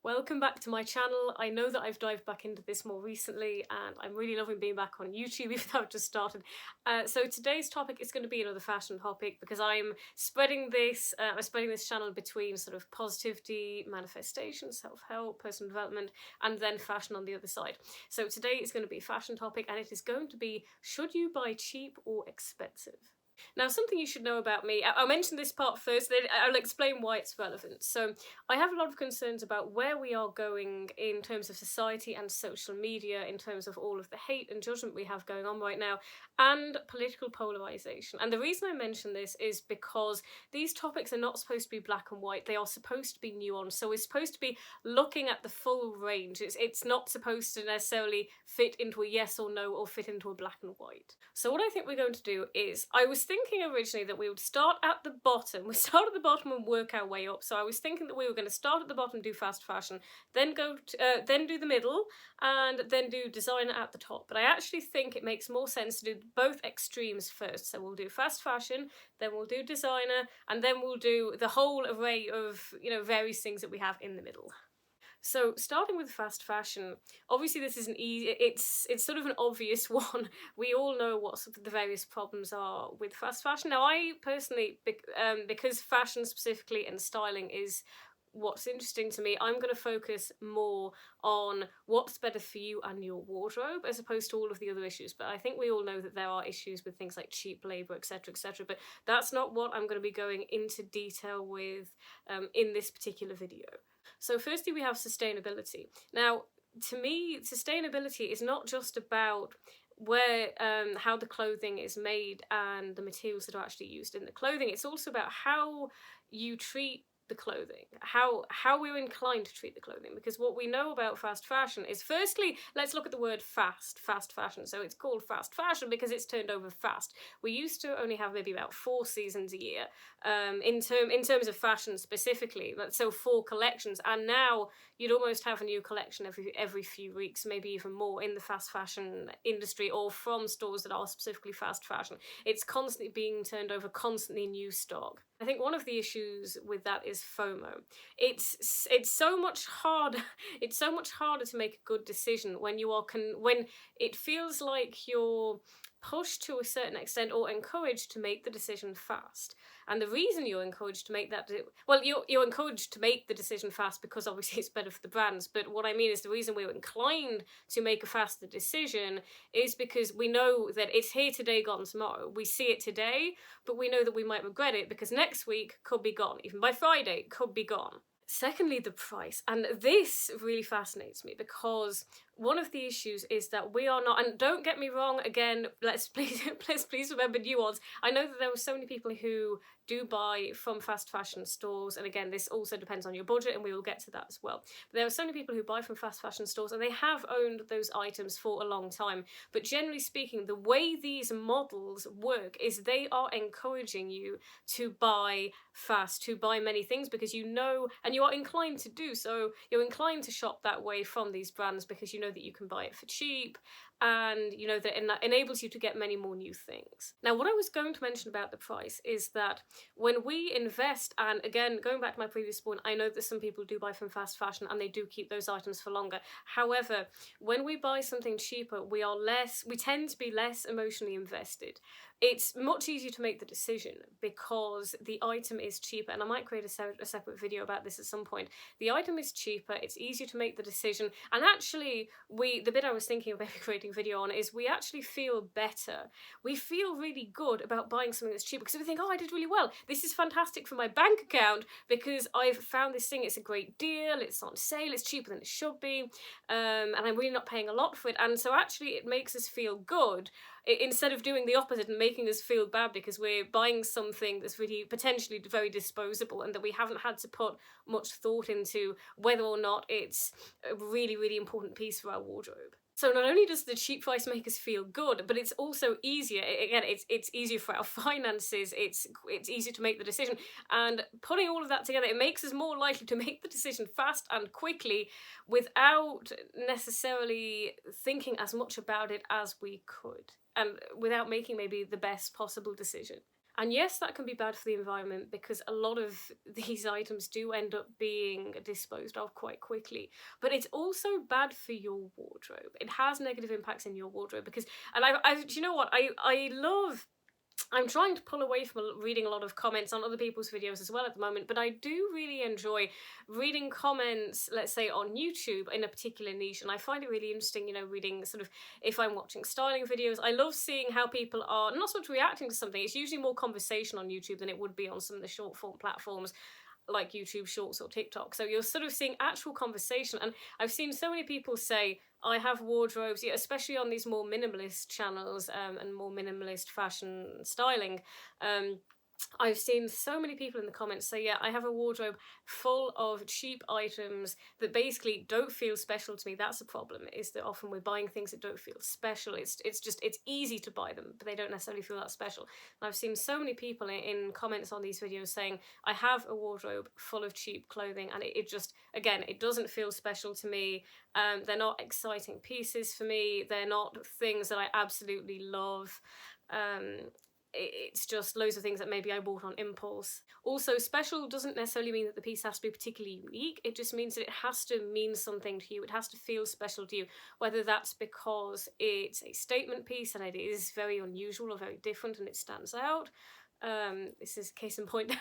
Welcome back to my channel. I know that I've dived back into this more recently and I'm really loving being back on YouTube even though I've just started. So today's topic is going to be another fashion topic because I'm spreading this channel between sort of positivity, manifestation, self-help, personal development, and then fashion on the other side. So today is going to be a fashion topic and it is going to be, should you buy cheap or expensive? Now, something you should know about me, I'll mention this part first, then I'll explain why it's relevant. So, I have a lot of concerns about where we are going in terms of society and social media, in terms of all of the hate and judgment we have going on right now, and political polarisation. And the reason I mention this is because these topics are not supposed to be black and white, they are supposed to be nuanced. So, we're supposed to be looking at the full range. It's not supposed to necessarily fit into a yes or no or fit into a black and white. So, what I think we're going to do is, I was thinking originally that we would start at the bottom. We start at the bottom and work our way up. So I was thinking that we were going to start at the bottom, do fast fashion, then then do the middle, and then do designer at the top. But I actually think it makes more sense to do both extremes first. So we'll do fast fashion, then we'll do designer, and then we'll do the whole array of various things that we have in the middle. So starting with fast fashion, obviously this is it's sort of an obvious one. We all know what sort of the various problems are with fast fashion. Now I personally, because fashion specifically and styling is what's interesting to me, I'm going to focus more on what's better for you and your wardrobe as opposed to all of the other issues. But I think we all know that there are issues with things like cheap labour, etc., etc. But that's not what I'm going to be going into detail with in this particular video. So firstly, we have sustainability. Now, to me, sustainability is not just about how the clothing is made and the materials that are actually used in the clothing. It's also about how you treat the clothing, how we're inclined to treat the clothing, because what we know about fast fashion is, firstly, let's look at the word fast fashion. So it's called fast fashion because it's turned over fast. We used to only have maybe about 4 seasons a year in terms of fashion specifically, so 4 collections, and now you'd almost have a new collection every few weeks, maybe even more, in the fast fashion industry or from stores that are specifically fast fashion. It's constantly being turned over, constantly new stock. I think one of the issues with that is FOMO. It's so much harder. It's so much harder to make a good decision when when it feels like you're pushed to a certain extent or encouraged to make the decision fast. And the reason you're encouraged to make you're encouraged to make the decision fast because obviously it's better for the brands. But what I mean is, the reason we're inclined to make a faster decision is because we know that it's here today, gone tomorrow. We see it today, but we know that we might regret it because next week could be gone. Even by Friday, it could be gone. Secondly, the price. And this really fascinates me because one of the issues is that we are not, and don't get me wrong, again, let's please remember nuance. I know that there were so many people who do buy from fast fashion stores, and again, this also depends on your budget, and we will get to that as well. But there are so many people who buy from fast fashion stores, and they have owned those items for a long time. But generally speaking, the way these models work is they are encouraging you to buy fast, to buy many things, because you know, and you are inclined to do so, you're inclined to shop that way from these brands because you know that you can buy it for cheap, and you know that it enables you to get many more new things. Now, what I was going to mention about the price is that when we invest, and again, going back to my previous point, I know that some people do buy from fast fashion and they do keep those items for longer. However, when we buy something cheaper, we tend to be less emotionally invested. It's much easier to make the decision because the item is cheaper, and I might create a separate video about this at some point. The item is cheaper, it's easier to make the decision, and actually, the bit I was thinking of maybe creating a video on is we actually feel better. We feel really good about buying something that's cheaper because we think, oh, I did really well. This is fantastic for my bank account because I've found this thing, it's a great deal, it's on sale, it's cheaper than it should be, and I'm really not paying a lot for it. And so actually it makes us feel good instead of doing the opposite and making us feel bad because we're buying something that's really potentially very disposable and that we haven't had to put much thought into whether or not it's a really, really important piece for our wardrobe. So not only does the cheap price make us feel good, but it's also easier. Again, it's easier for our finances. It's easier to make the decision, and putting all of that together, it makes us more likely to make the decision fast and quickly, without necessarily thinking as much about it as we could, and without making maybe the best possible decision. And yes, that can be bad for the environment because a lot of these items do end up being disposed of quite quickly. But it's also bad for your wardrobe. It has negative impacts in your wardrobe because, and do you know what? I'm trying to pull away from reading a lot of comments on other people's videos as well at the moment, but I do really enjoy reading comments, let's say on YouTube in a particular niche, and I find it really interesting, you know, reading sort of, if I'm watching styling videos, I love seeing how people are not so much reacting to something. It's usually more conversation on YouTube than it would be on some of the short form platforms like YouTube Shorts or TikTok. So you're sort of seeing actual conversation, and I've seen so many people say, I have wardrobes, especially on these more minimalist channels and more minimalist fashion styling. I've seen so many people in the comments say, yeah, I have a wardrobe full of cheap items that basically don't feel special to me. That's the problem, is that often we're buying things that don't feel special. It's easy to buy them, but they don't necessarily feel that special. And I've seen so many people in comments on these videos saying, I have a wardrobe full of cheap clothing, and it just, again, it doesn't feel special to me. They're not exciting pieces for me. They're not things that I absolutely love. It's just loads of things that maybe I bought on impulse. Also, special doesn't necessarily mean that the piece has to be particularly unique. It just means that it has to mean something to you. It has to feel special to you, whether that's because it's a statement piece and it is very unusual or very different and it stands out. This is case in point.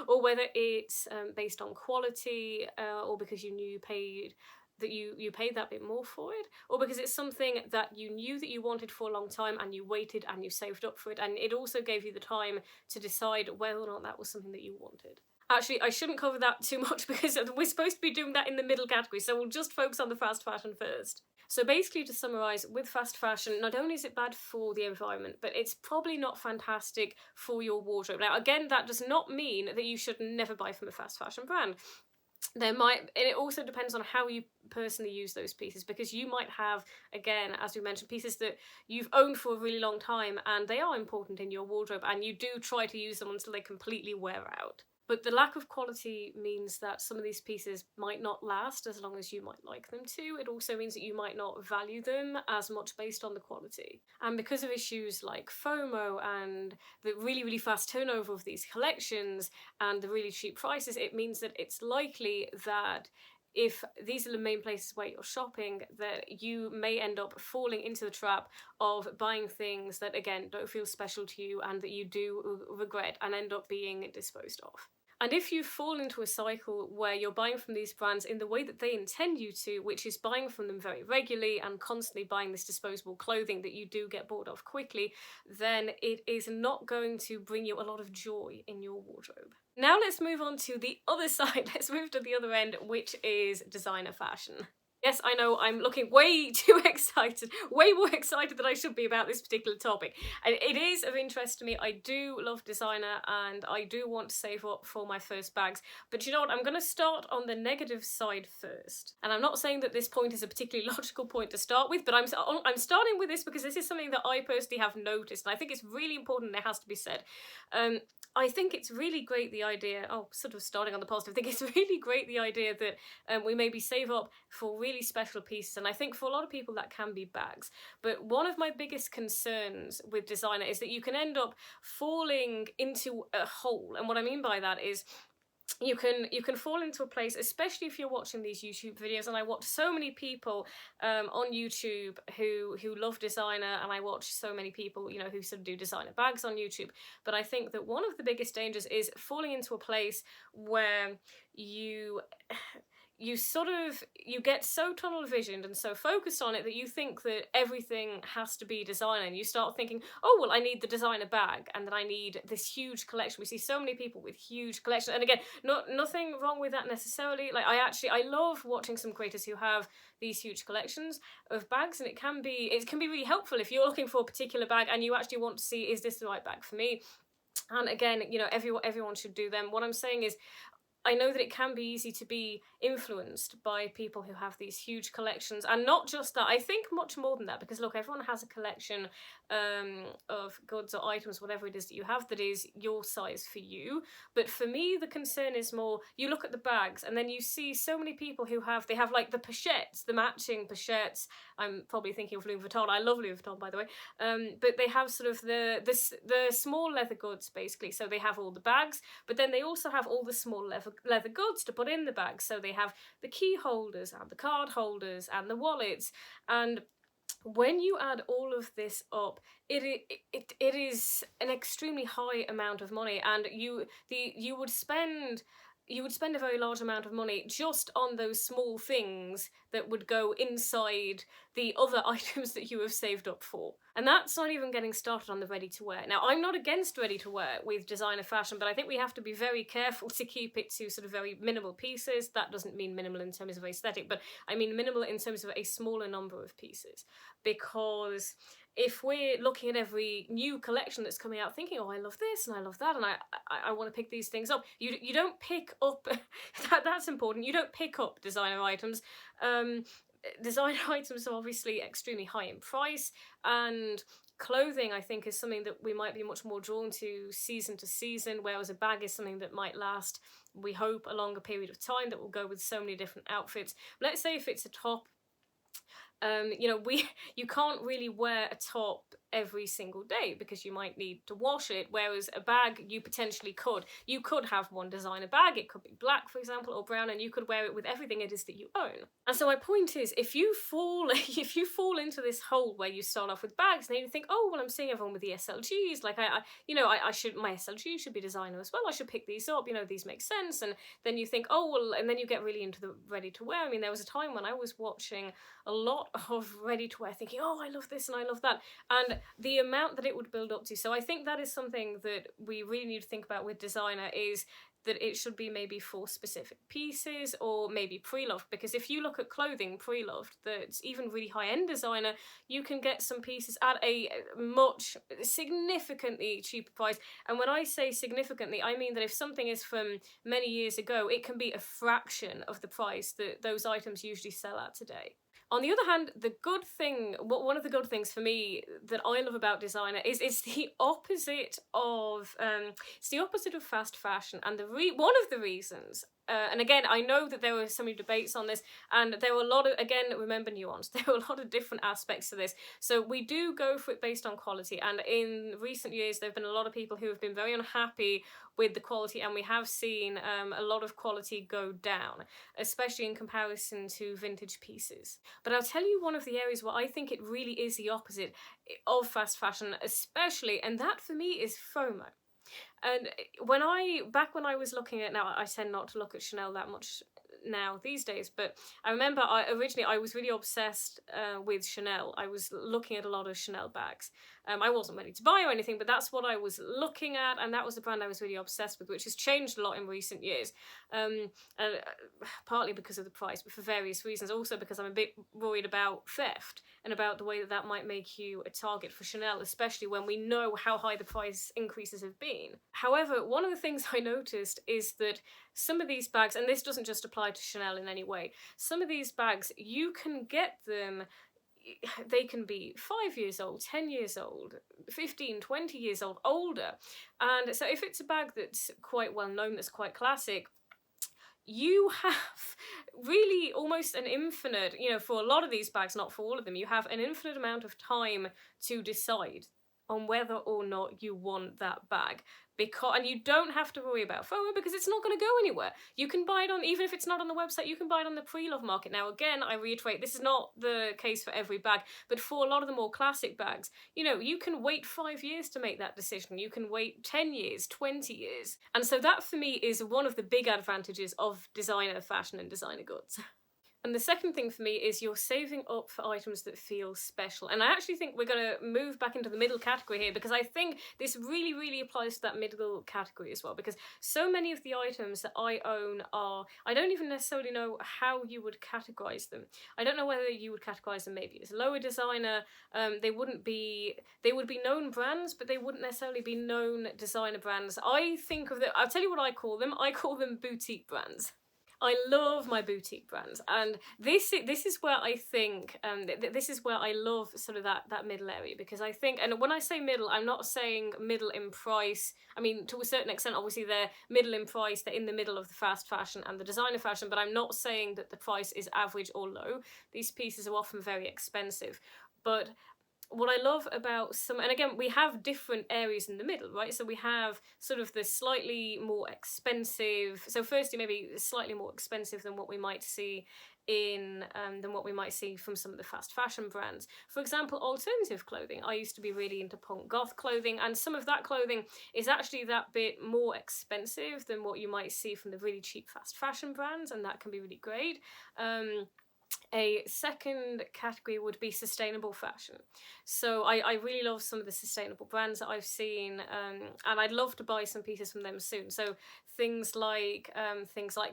Or whether it's based on quality, or because you knew you paid that bit more for it, or because it's something that you knew that you wanted for a long time and you waited and you saved up for it, and it also gave you the time to decide whether or not that was something that you wanted. Actually, I shouldn't cover that too much because we're supposed to be doing that in the middle category, so we'll just focus on the fast fashion first. So basically, to summarise, with fast fashion, not only is it bad for the environment, but it's probably not fantastic for your wardrobe. Now, again, that does not mean that you should never buy from a fast fashion brand. And it also depends on how you personally use those pieces, because you might have, again, as we mentioned, pieces that you've owned for a really long time and they are important in your wardrobe and you do try to use them until they completely wear out. But the lack of quality means that some of these pieces might not last as long as you might like them to. It also means that you might not value them as much based on the quality. And because of issues like FOMO and the really, really fast turnover of these collections and the really cheap prices, it means that it's likely that if these are the main places where you're shopping, that you may end up falling into the trap of buying things that, again, don't feel special to you and that you do regret and end up being disposed of. And if you fall into a cycle where you're buying from these brands in the way that they intend you to, which is buying from them very regularly and constantly buying this disposable clothing that you do get bored of quickly, then it is not going to bring you a lot of joy in your wardrobe. Now let's move on to the other side. Let's move to the other end, which is designer fashion. Yes, I know, I'm looking way too excited, way more excited than I should be about this particular topic. And it is of interest to me. I do love designer and I do want to save up for my first bags. But you know what, I'm going to start on the negative side first. And I'm not saying that this point is a particularly logical point to start with, but I'm starting with this because this is something that I personally have noticed. And I think it's really important and it has to be said. I think it's really great, the idea, sort of starting on the positive, I think it's really great, the idea that we maybe save up for really special pieces, and I think for a lot of people that can be bags. But one of my biggest concerns with designer is that you can end up falling into a hole, and what I mean by that is you can fall into a place, especially if you're watching these YouTube videos, and I watch so many people on YouTube who love designer, and I watch so many people, you know, who sort of do designer bags on YouTube. But I think that one of the biggest dangers is falling into a place where you get so tunnel visioned and so focused on it that you think that everything has to be designer, and you start thinking, oh well, I need the designer bag and then I need this huge collection. We see so many people with huge collections, and again, nothing wrong with that necessarily. Like I love watching some creators who have these huge collections of bags, and it can be really helpful if you're looking for a particular bag and you actually want to see, is this the right bag for me? And again, you know, everyone should do them. What I'm saying is, I know that it can be easy to be influenced by people who have these huge collections. And not just that, I think much more than that, because look, everyone has a collection of goods or items, whatever it is that you have, that is your size for you. But for me, the concern is more, you look at the bags and then you see so many people who they have like the pochettes, the matching pochettes. I'm probably thinking of Louis Vuitton. I love Louis Vuitton, by the way. But they have sort of the small leather goods, basically. So they have all the bags, but then they also have all the small leather goods to put in the bags. So they have the key holders and the card holders and the wallets. And when you add all of this up, it is an extremely high amount of money, and you would spend a very large amount of money just on those small things that would go inside the other items that you have saved up for. And that's not even getting started on the ready-to-wear. Now, I'm not against ready-to-wear with designer fashion, but I think we have to be very careful to keep it to sort of very minimal pieces. That doesn't mean minimal in terms of aesthetic, but I mean minimal in terms of a smaller number of pieces. Because if we're looking at every new collection that's coming out thinking, oh, I love this and I love that and I want to pick these things up, you don't pick up, that's important, you don't pick up designer items. Designer items are obviously extremely high in price, and clothing, I think, is something that we might be much more drawn to season, whereas a bag is something that might last, we hope, a longer period of time, that will go with so many different outfits. Let's say if it's a top, you can't really wear a top every single day because you might need to wash it, whereas a bag you potentially could. You could have one designer bag, it could be black, for example, or brown, and you could wear it with everything it is that you own. And so my point is, if you fall into this hole where you start off with bags, and then you think, oh, well, I'm seeing everyone with the SLGs, like I should, my SLG should be designer as well, I should pick these up, these make sense. And then you think, oh, well, and then you get really into the ready to wear. I mean, there was a time when I was watching a lot of ready to wear thinking, oh, I love this and I love that, and the amount that it would build up to. So I think that is something that we really need to think about with designer, is that it should be maybe for specific pieces or maybe pre-loved, because if you look at clothing pre-loved that's even really high-end designer, you can get some pieces at a much significantly cheaper price. And when I say significantly, I mean that if something is from many years ago, it can be a fraction of the price that those items usually sell at today. On the other hand, one of the good things for me that I love about designer is it's the opposite of fast fashion, and one of the reasons. And again, I know that there were so many debates on this, and there were a lot of, again, remember nuance, there were a lot of different aspects to this. So we do go for it based on quality, and in recent years there have been a lot of people who have been very unhappy with the quality, and we have seen a lot of quality go down, especially in comparison to vintage pieces. But I'll tell you one of the areas where I think it really is the opposite of fast fashion, especially, and that for me is FOMO. And back when I was looking at, now I tend not to look at Chanel that much now these days, but I remember originally I was really obsessed with Chanel. I was looking at a lot of Chanel bags. I wasn't ready to buy or anything, but that's what I was looking at, and that was the brand I was really obsessed with, which has changed a lot in recent years. Partly because of the price, but for various reasons. Also because I'm a bit worried about theft and about the way that might make you a target for Chanel, especially when we know how high the price increases have been. However, one of the things I noticed is that some of these bags, and this doesn't just apply to Chanel in any way, some of these bags, you can get them, they can be 5 years old, 10 years old, 15, 20 years old, older. And so if it's a bag that's quite well known, that's quite classic, you have really almost an infinite, for a lot of these bags, not for all of them, you have an infinite amount of time to decide on whether or not you want that bag. And you don't have to worry about FOMO because it's not going to go anywhere. You can buy it on, even if it's not on the website, you can buy it on the pre-love market. Now again, I reiterate, this is not the case for every bag, but for a lot of the more classic bags, you can wait 5 years to make that decision. You can wait 10 years, 20 years. And so that for me is one of the big advantages of designer fashion and designer goods. And the second thing for me is you're saving up for items that feel special. And I actually think we're going to move back into the middle category here, because I think this really, really applies to that middle category as well. Because so many of the items that I own I don't even necessarily know how you would categorize them. I don't know whether you would categorize them maybe as lower designer. They would be known brands, but they wouldn't necessarily be known designer brands. I'll tell you what I call them. I call them boutique brands. I love my boutique brands, and this is where I think this is where I love sort of that middle area, because I think, and when I say middle, I'm not saying middle in price. I mean, to a certain extent, obviously they're middle in price, they're in the middle of the fast fashion and the designer fashion, but I'm not saying that the price is average or low. These pieces are often very expensive, but what I love about some, and again, we have different areas in the middle, right? So we have sort of the slightly more expensive, so firstly maybe slightly more expensive than what we might see from some of the fast fashion brands. For example, alternative clothing. I used to be really into punk goth clothing, and some of that clothing is actually that bit more expensive than what you might see from the really cheap fast fashion brands, and that can be really great. A second category would be sustainable fashion. So I really love some of the sustainable brands that I've seen, and I'd love to buy some pieces from them soon. So things like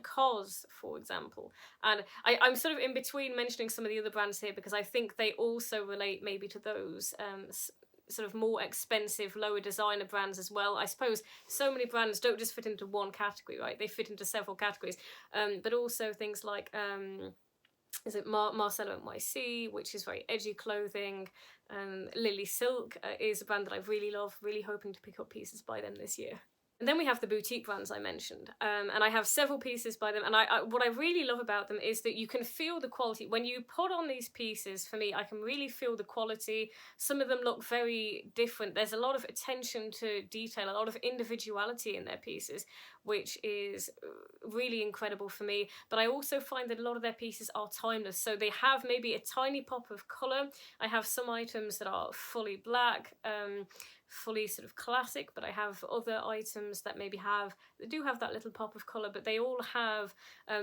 COS, for example. And I'm sort of in between mentioning some of the other brands here, because I think they also relate maybe to those sort of more expensive, lower designer brands as well. I suppose so many brands don't just fit into one category, right? They fit into several categories. But also things like is it Marcello NYC, which is very edgy clothing. Lily Silk is a brand that I really love, really hoping to pick up pieces by them this year. And then we have the boutique brands I mentioned, and I have several pieces by them, and what I really love about them is that you can feel the quality. When you put on these pieces, for me, I can really feel the quality. Some of them look very different. There's a lot of attention to detail, a lot of individuality in their pieces, which is really incredible for me. But I also find that a lot of their pieces are timeless, so they have maybe a tiny pop of colour. I have some items that are fully black, fully sort of classic, but I have other items that maybe do have that little pop of colour, but they all have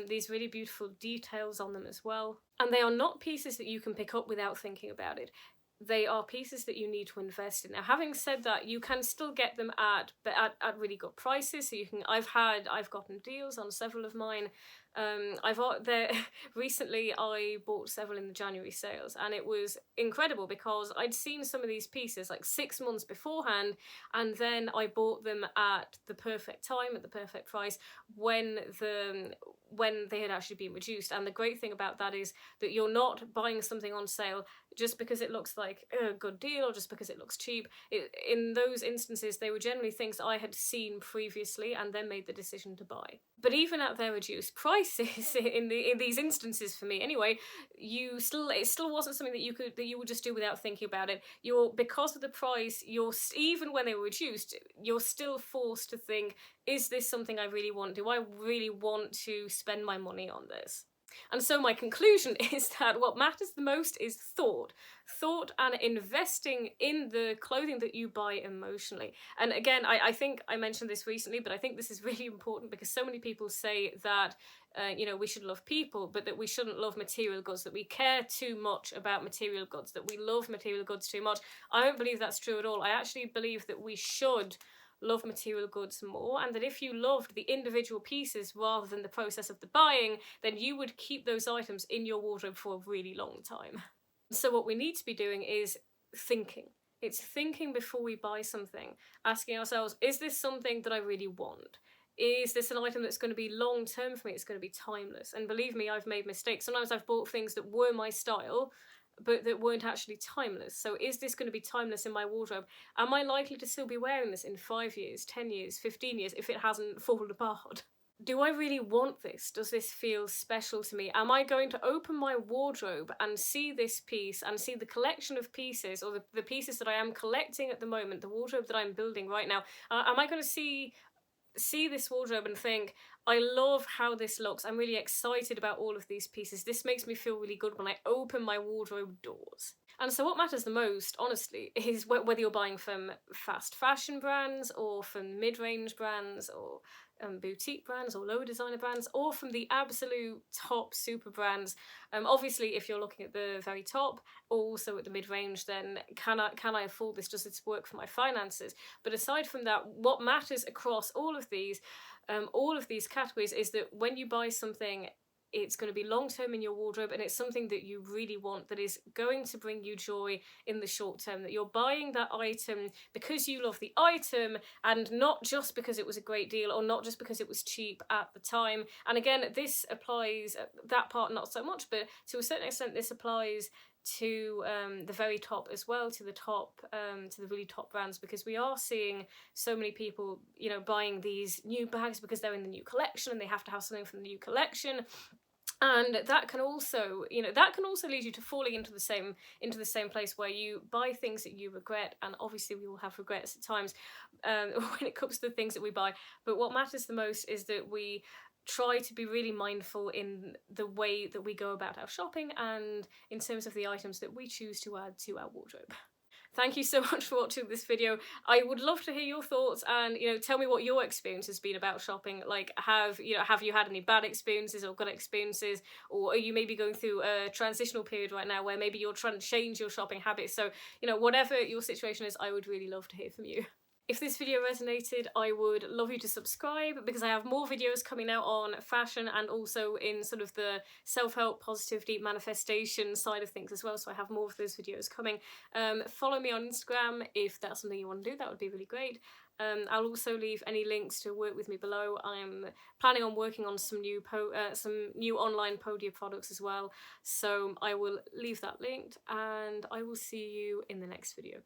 these really beautiful details on them as well. And they are not pieces that you can pick up without thinking about it. They are pieces that you need to invest in. Now, having said that, you can still get them at really good prices. So you can. I've gotten deals on several of mine. Recently I bought several in the January sales, and it was incredible because I'd seen some of these pieces like 6 months beforehand, and then I bought them at the perfect time, at the perfect price, when they had actually been reduced. And the great thing about that is that you're not buying something on sale just because it looks like a good deal or just because it looks cheap. In those instances, they were generally things I had seen previously and then made the decision to buy. But even at their reduced prices, in these instances for me anyway, it still wasn't something that you would just do without thinking about it. Because of the price, even when they were reduced, you're still forced to think, is this something I really want? Do I really want to spend my money on this? And so my conclusion is that what matters the most is thought and investing in the clothing that you buy emotionally. And again, I think I mentioned this recently, but I think this is really important because so many people say that we should love people, but that we shouldn't love material goods, that we care too much about material goods, that we love material goods too much. I don't believe that's true at all. I actually believe that we should love material goods more, and that if you loved the individual pieces rather than the process of the buying, then you would keep those items in your wardrobe for a really long time. So what we need to be doing is thinking. It's thinking before we buy something, asking ourselves, is this something that I really want? Is this an item that's going to be long term for me? It's going to be timeless. And believe me, I've made mistakes. Sometimes I've bought things that were my style, but that weren't actually timeless. So is this going to be timeless in my wardrobe? Am I likely to still be wearing this in 5 years, 10 years, 15 years if it hasn't fallen apart? Do I really want this? Does this feel special to me? Am I going to open my wardrobe and see this piece and see the collection of pieces, or the pieces that I am collecting at the moment, the wardrobe that I'm building right now? Am I going to see this wardrobe and think, I love how this looks, I'm really excited about all of these pieces, this makes me feel really good when I open my wardrobe doors? And so what matters the most, honestly, is whether you're buying from fast fashion brands or from mid-range brands or boutique brands or lower designer brands, or from the absolute top super brands. Obviously, if you're looking at the very top, or also at the mid-range, then can I afford this? Does this work for my finances? But aside from that, what matters across all of these categories is that when you buy something, it's going to be long term in your wardrobe, and it's something that you really want, that is going to bring you joy in the short term, that you're buying that item because you love the item and not just because it was a great deal or not just because it was cheap at the time. And again, this applies, that part not so much, but to a certain extent this applies to the very top as well, to the top, to the really top brands, because we are seeing so many people, you know, buying these new bags because they're in the new collection and they have to have something from the new collection. And that can also, you know, that can also lead you to falling into the same place where you buy things that you regret. And obviously we all have regrets at times when it comes to the things that we buy, but what matters the most is that we try to be really mindful in the way that we go about our shopping and in terms of the items that we choose to add to our wardrobe. Thank you so much for watching this video. I would love to hear your thoughts, and, you know, tell me what your experience has been about shopping. Like, have you had any bad experiences or good experiences, or are you maybe going through a transitional period right now where maybe you're trying to change your shopping habits? So, you know, whatever your situation is, I would really love to hear from you. If this video resonated, I would love you to subscribe, because I have more videos coming out on fashion and also in sort of the self-help, positive, deep manifestation side of things as well. So I have more of those videos coming. Follow me on Instagram if that's something you want to do. That would be really great. I'll also leave any links to work with me below. I'm planning on working on some new online Podia products as well. So I will leave that linked, and I will see you in the next video.